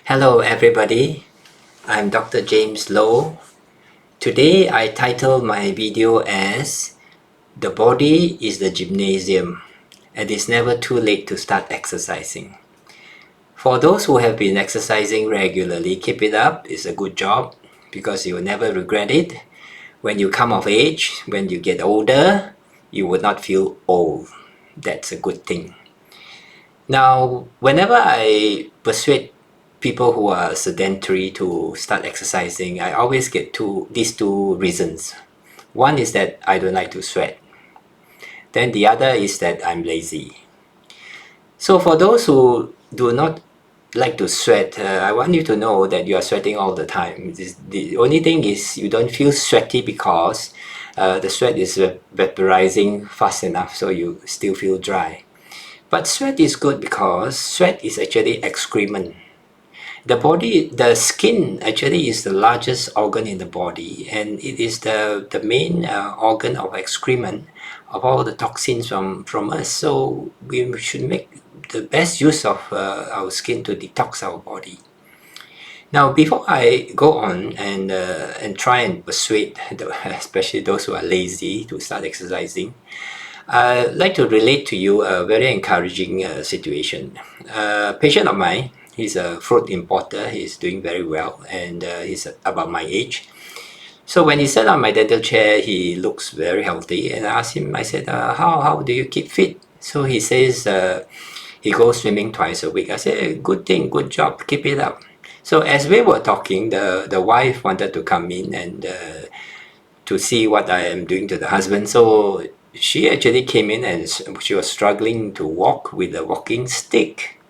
Hello everybody, I'm Dr. James Low. Today I titled my video as "The Body is the Gymnasium and it's never too late to start exercising." For those who have been exercising regularly, keep it up, it's a good job because you will never regret it. When you come of age, when you get older, you will not feel old. That's a good thing. Now, whenever I persuade people who are sedentary to start exercising, I always get these two reasons. One is that I don't like to sweat. Then the other is that I'm lazy. So for those who do not like to sweat, I want you to know that you are sweating all the time. The only thing is you don't feel sweaty because the sweat is vaporizing fast enough, so you still feel dry. But sweat is good because sweat is actually excrement. The skin actually is the largest organ in the body, and it is the main organ of excrement of all the toxins from us. So we should make the best use of our skin to detox our body. Now, before I go on and try and persuade, especially those who are lazy, to start exercising, I'd like to relate to you a very encouraging situation. A patient of mine, he's a fruit importer, he's doing very well, and he's about my age. So when he sat on my dental chair, he looks very healthy, and I asked him, I said, how do you keep fit? So he says he goes swimming twice a week. I said, good thing, good job, keep it up. So as we were talking, the wife wanted to come in and to see what I am doing to the husband. So she actually came in and she was struggling to walk with a walking stick.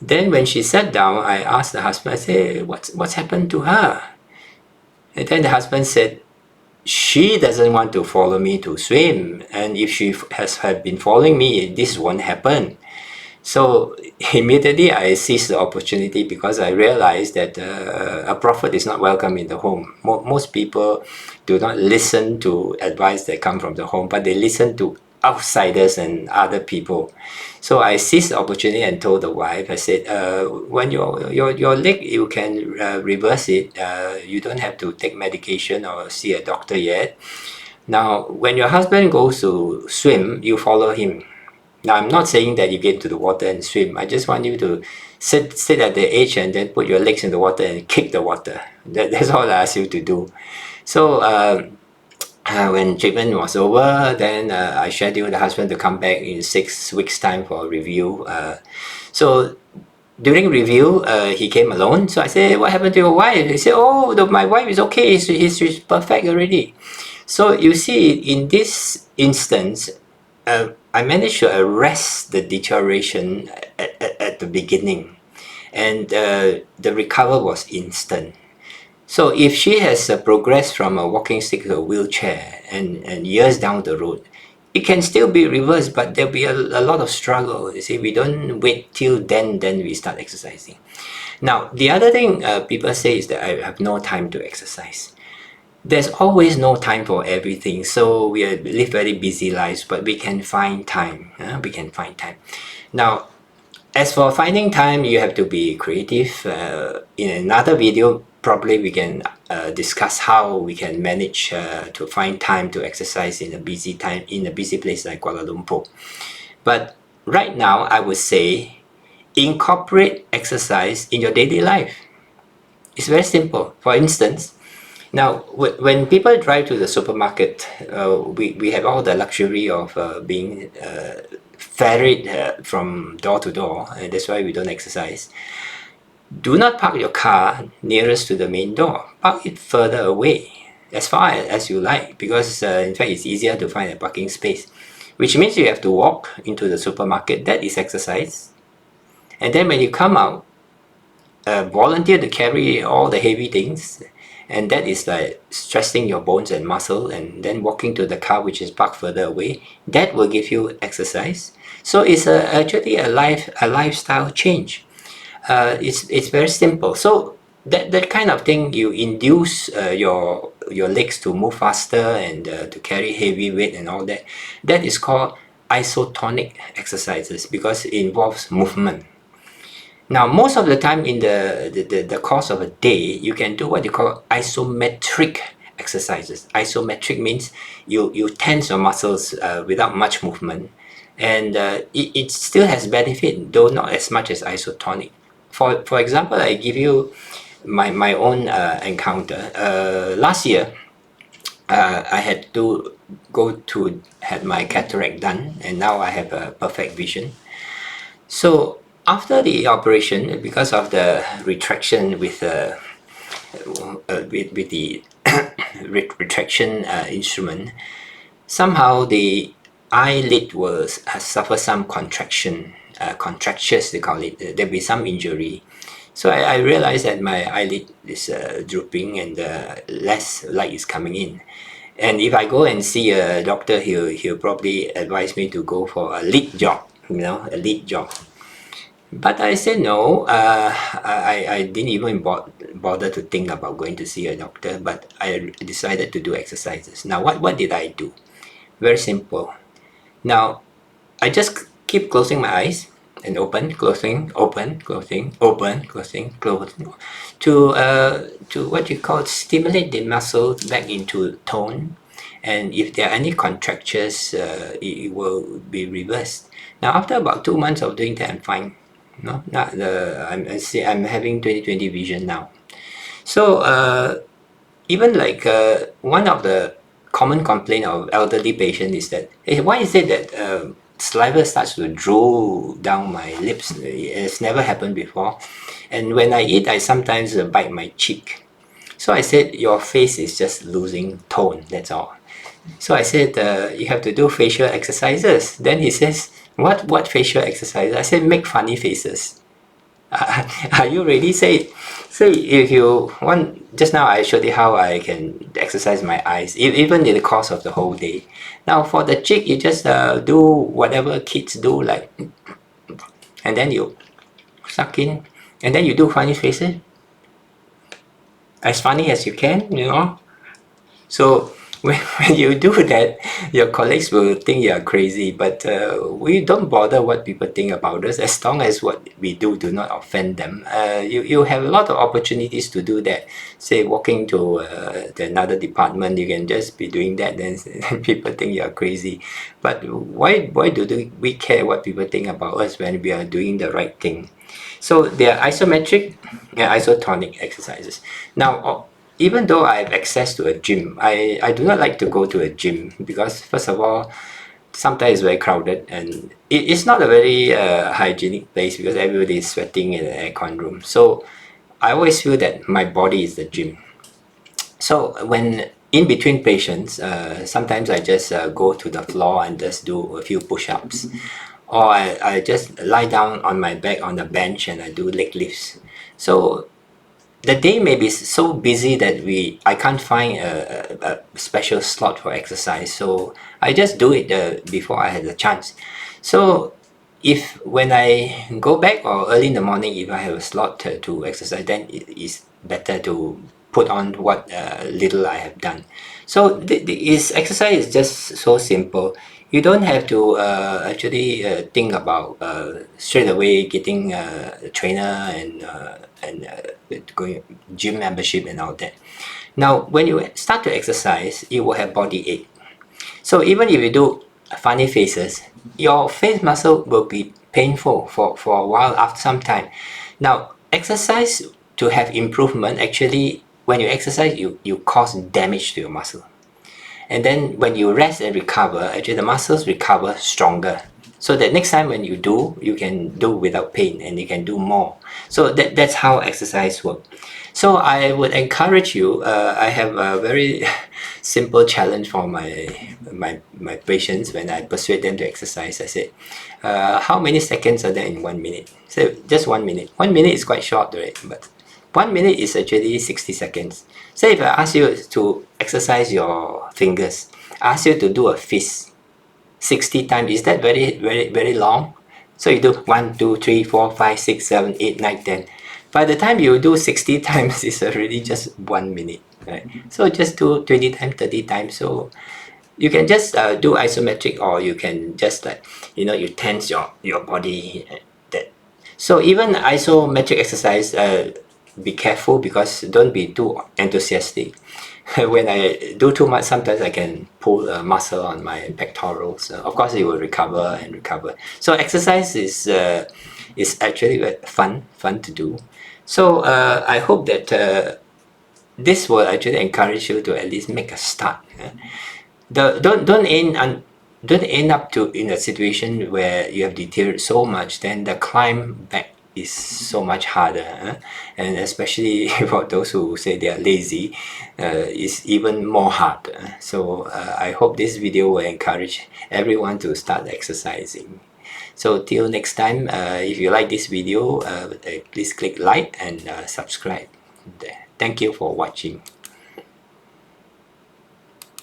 Then when she sat down, I asked the husband, I said, what's happened to her? And then the husband said, she doesn't want to follow me to swim. And if she have been following me, this won't happen. So immediately I seized the opportunity because I realized that a prophet is not welcome in the home. Most people do not listen to advice that come from the home, but they listen to outsiders and other people. So I seized the opportunity and told the wife, I said, when your leg, you can reverse it. You don't have to take medication or see a doctor yet. Now, when your husband goes to swim, you follow him. Now, I'm not saying that you get into the water and swim. I just want you to sit at the edge and then put your legs in the water and kick the water. That's all I ask you to do. So when treatment was over, then I scheduled the husband to come back in 6 weeks' time for a review. So during review, he came alone. So I said, what happened to your wife? He said, oh, my wife is okay. She's perfect already. So you see, in this instance, I managed to arrest the deterioration at the beginning, and the recovery was instant. So if she has progressed from a walking stick to a wheelchair and years down the road, it can still be reversed, but there'll be a lot of struggle. You see, we don't wait till then we start exercising. Now, the other thing people say is that I have no time to exercise. There's always no time for everything, so we live very busy lives, but we can find time. We can find time. Now, as for finding time, you have to be creative. In another video, probably we can discuss how we can manage to find time to exercise in a busy place like Kuala Lumpur. But right now, I would say incorporate exercise in your daily life. It's very simple. For instance, now, when people drive to the supermarket, we have all the luxury of being ferried from door to door, and that's why we don't exercise. Do not park your car nearest to the main door. Park it further away, as far as you like, because in fact it's easier to find a parking space, which means you have to walk into the supermarket. That is exercise. And then when you come out, volunteer to carry all the heavy things, and that is like stressing your bones and muscle, and then walking to the car which is parked further away. That will give you exercise. So it's actually a lifestyle change. It's very simple. So that kind of thing, you induce your legs to move faster and to carry heavy weight and all that. That is called isotonic exercises because it involves movement. Now, most of the time in the course of a day, you can do what you call isometric exercises. Isometric means you tense your muscles without much movement, and it still has benefit, though not as much as isotonic. For example, I give you my own encounter. Last year, I had to go to had my cataract done, and now I have a perfect vision. So after the operation, because of the retraction with the retraction instrument, somehow the eyelid was suffer some contraction, contractures they call it. There'll be some injury. So I realized that my eyelid is drooping and less light is coming in. And if I go and see a doctor, he'll probably advise me to go for a lid job, a lid job. But I said no. I didn't even bother to think about going to see a doctor. But I decided to do exercises. Now, what did I do? Very simple. Now, I just keep closing my eyes and open, closing, open, closing, open, closing, closing, to what you call stimulate the muscle back into tone. And if there are any contractures, it will be reversed. Now, after about 2 months of doing that, I'm fine. No, not the I'm having 20/20 vision now. So even like one of the common complaint of elderly patient is that, hey, why is it that saliva starts to drool down my lips? It's never happened before, and when I eat, I sometimes bite my cheek. So I said, your face is just losing tone. That's all. So I said, you have to do facial exercises. Then he says, what facial exercises? I said, make funny faces. Are you ready? Say if you want. Just now I showed you how I can exercise my eyes, even in the course of the whole day. Now for the cheek, you just do whatever kids do, like, and then you suck in, and then you do funny faces, as funny as you can. So when you do that, your colleagues will think you are crazy, but we don't bother what people think about us as long as what we do not offend them. You have a lot of opportunities to do that. Say walking to another department, you can just be doing that, then people think you are crazy. But why do we care what people think about us when we are doing the right thing? So they are isometric and isotonic exercises. Now, even though I have access to a gym, I do not like to go to a gym because, first of all, sometimes it's very crowded and it's not a very hygienic place because everybody is sweating in the aircon room. So I always feel that my body is the gym. So when in between patients, sometimes I just go to the floor and just do a few push-ups. Or I just lie down on my back on the bench and I do leg lifts. So the day may be so busy that I can't find a special slot for exercise, so I just do it before I had the chance. So if when I go back or early in the morning, if I have a slot to exercise, then it is better to put on what little I have done. So this exercise is just so simple. You don't have to actually think about straight away getting a trainer and going gym membership and all that. Now, when you start to exercise, you will have body ache. So even if you do funny faces, your face muscle will be painful for a while after some time. Now, exercise to have improvement, actually, when you exercise, you cause damage to your muscle. And then when you rest and recover, actually the muscles recover stronger. So that next time when you do, you can do without pain and you can do more. So that's how exercise works. So I would encourage you, I have a very simple challenge for my patients when I persuade them to exercise. I say, how many seconds are there in 1 minute? So just 1 minute. 1 minute is quite short, right? But 1 minute is actually 60 seconds. Say if I ask you to exercise your fingers, I ask you to do a fist 60 times, is that very long? So you do 1, 2, 3, 4, 5, 6, 7, 8, 9, 10. By the time you do 60 times, it's already just 1 minute, right? So just do 20 times, 30 times. So you can just do isometric, or you can just you tense your body. That So even isometric exercise, be careful because don't be too enthusiastic. When I do too much, sometimes I can pull a muscle on my pectorals. Of course, it will recover and recover. So exercise is actually fun to do. So I hope that this will actually encourage you to at least make a start. Don't end up to in a situation where you have deteriorated so much, then the climb back is so much harder, and especially for those who say they are lazy, is even more hard. So I hope this video will encourage everyone to start exercising. So till next time, if you like this video, please click like and subscribe. Thank you for watching.